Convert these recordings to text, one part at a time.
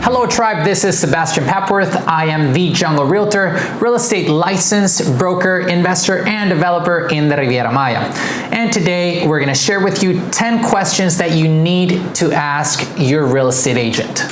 Hello tribe, this is Sebastian Papworth. I am the Jungle Realtor, real estate licensed broker, investor, and developer in the Riviera Maya. And today we're gonna share with you 10 questions that you need to ask your real estate agent.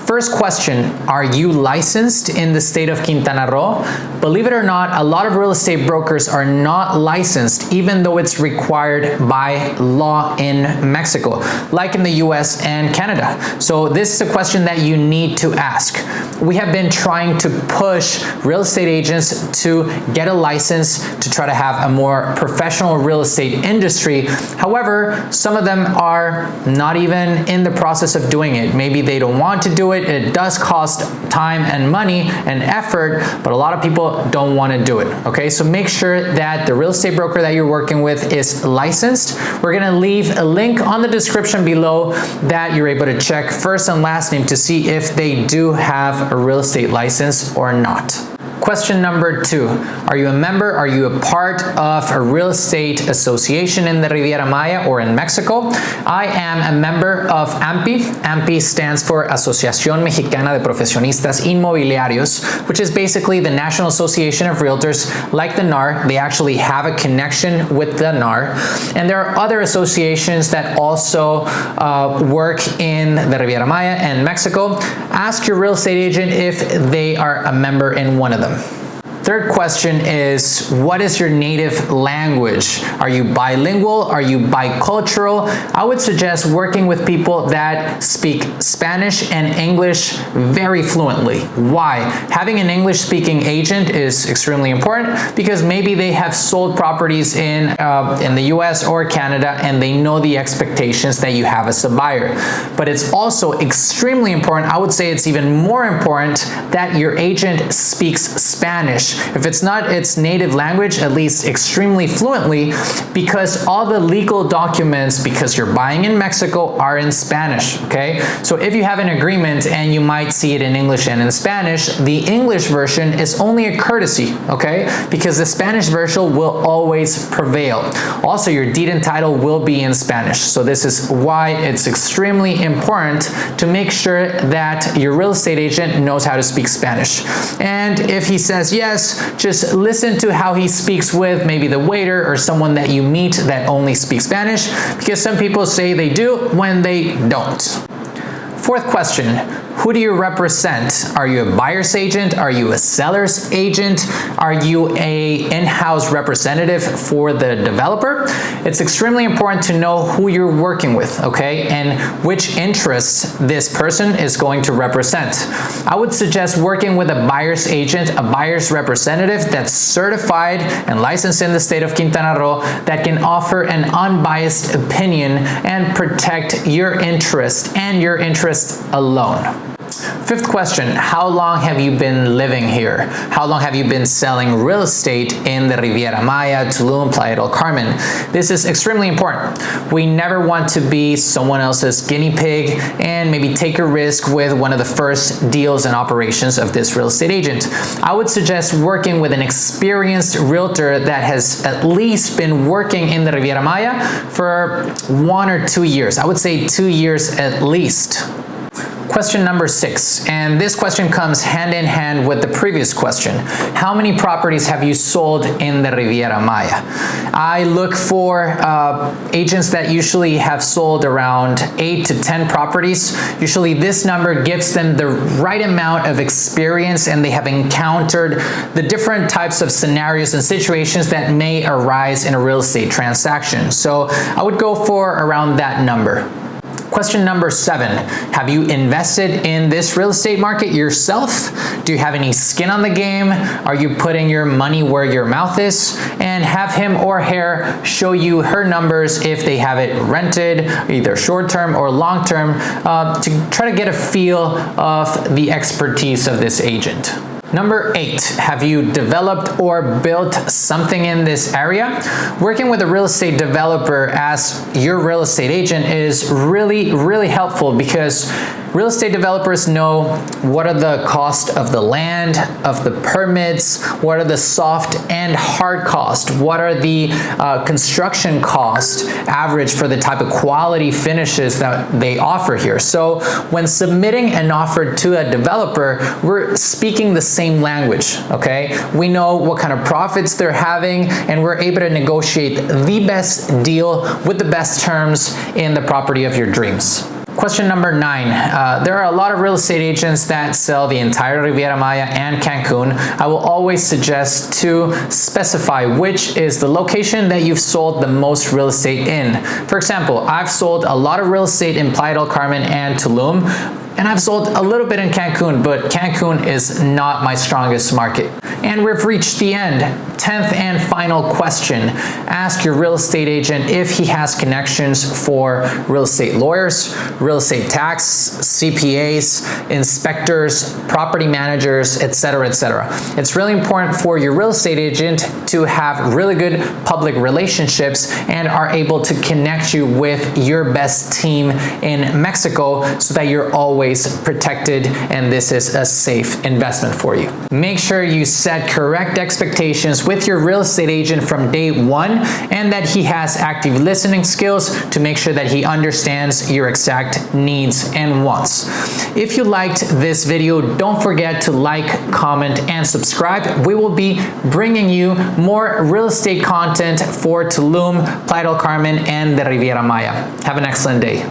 First question, are you licensed in the state of Quintana Roo? Believe it or not, a lot of real estate brokers are not licensed, even though it's required by law in Mexico, like in the US and Canada. So this is a question that you need to ask. We have been trying to push real estate agents to get a license to try to have a more professional real estate industry. However, some of them are not even in the process of doing it. Maybe they don't want to do it. It does cost time and money and effort, but a lot of people don't want to do it. Okay, so make sure that the real estate broker that you're working with is licensed. We're going to leave a link on the description below that you're able to check first and last name to see if they do have a real estate license or not. Question number 2, are you a member, are you a part of a real estate association in the Riviera Maya or in Mexico? I am a member of AMPI. AMPI stands for Asociación Mexicana de Profesionistas Inmobiliarios, which is basically the National Association of Realtors, like the NAR. They actually have a connection with the NAR. And there are other associations that also work in the Riviera Maya and Mexico. Ask your real estate agent if they are a member in one of them. Third question is, what is your native language? Are you bilingual? Are you bicultural? I would suggest working with people that speak Spanish and English very fluently. Why? Having an English-speaking agent is extremely important because maybe they have sold properties in the US or Canada and they know the expectations that you have as a buyer. But it's also extremely important, I would say it's even more important, that your agent speaks Spanish. If it's not its native language, at least extremely fluently, because all the legal documents, because you're buying in Mexico, are in Spanish, okay? So if you have an agreement and you might see it in English and in Spanish, the English version is only a courtesy, okay? Because the Spanish version will always prevail. Also, your deed and title will be in Spanish. So this is why it's extremely important to make sure that your real estate agent knows how to speak Spanish. And if he says yes, just listen to how he speaks with maybe the waiter or someone that you meet that only speaks Spanish, because some people say they do when they don't. Fourth question, who do you represent? Are you a buyer's agent? Are you a seller's agent? Are you a in-house representative for the developer? It's extremely important to know who you're working with, okay? And which interests this person is going to represent. I would suggest working with a buyer's agent, a buyer's representative that's certified and licensed in the state of Quintana Roo that can offer an unbiased opinion and protect your interest and your interest alone. Fifth question, how long have you been living here? How long have you been selling real estate in the Riviera Maya, Tulum, Playa del Carmen? This is extremely important. We never want to be someone else's guinea pig and maybe take a risk with one of the first deals and operations of this real estate agent. I would suggest working with an experienced realtor that has at least been working in the Riviera Maya for 1 or 2 years. I would say 2 years at least. Question number 6, and this question comes hand in hand with the previous question. How many properties have you sold in the Riviera Maya? I look for agents that usually have sold around 8 to 10 properties. Usually this number gives them the right amount of experience and they have encountered the different types of scenarios and situations that may arise in a real estate transaction. So I would go for around that number. Question number 7, have you invested in this real estate market yourself? Do you have any skin on the game? Are you putting your money where your mouth is? And have him or her show you her numbers if they have it rented, either short-term or long-term, to try to get a feel of the expertise of this agent. Number 8, have you developed or built something in this area? Working with a real estate developer as your real estate agent is really, really helpful because Real estate developers know what are the cost of the land, of the permits, what are the soft and hard costs, what are the construction cost average for the type of quality finishes that they offer here. So when submitting an offer to a developer, we're speaking the same language, okay? We know what kind of profits they're having, and we're able to negotiate the best deal with the best terms in the property of your dreams. Question number 9. There are a lot of real estate agents that sell the entire Riviera Maya and Cancun. I will always suggest to specify which is the location that you've sold the most real estate in. For example, I've sold a lot of real estate in Playa del Carmen and Tulum, and I've sold a little bit in Cancun, but Cancun is not my strongest market. And we've reached the end. 10th and final question. Ask your real estate agent if he has connections for real estate lawyers, real estate tax, CPAs, inspectors, property managers, etc., etc. It's really important for your real estate agent to have really good public relationships and are able to connect you with your best team in Mexico so that you're always protected and this is a safe investment for you. Make sure you set correct expectations with your real estate agent from day one, and that he has active listening skills to make sure that he understands your exact needs and wants. If you liked this video, don't forget to like, comment, and subscribe. We will be bringing you more real estate content for Tulum, Playa del Carmen, and the Riviera Maya. Have an excellent day.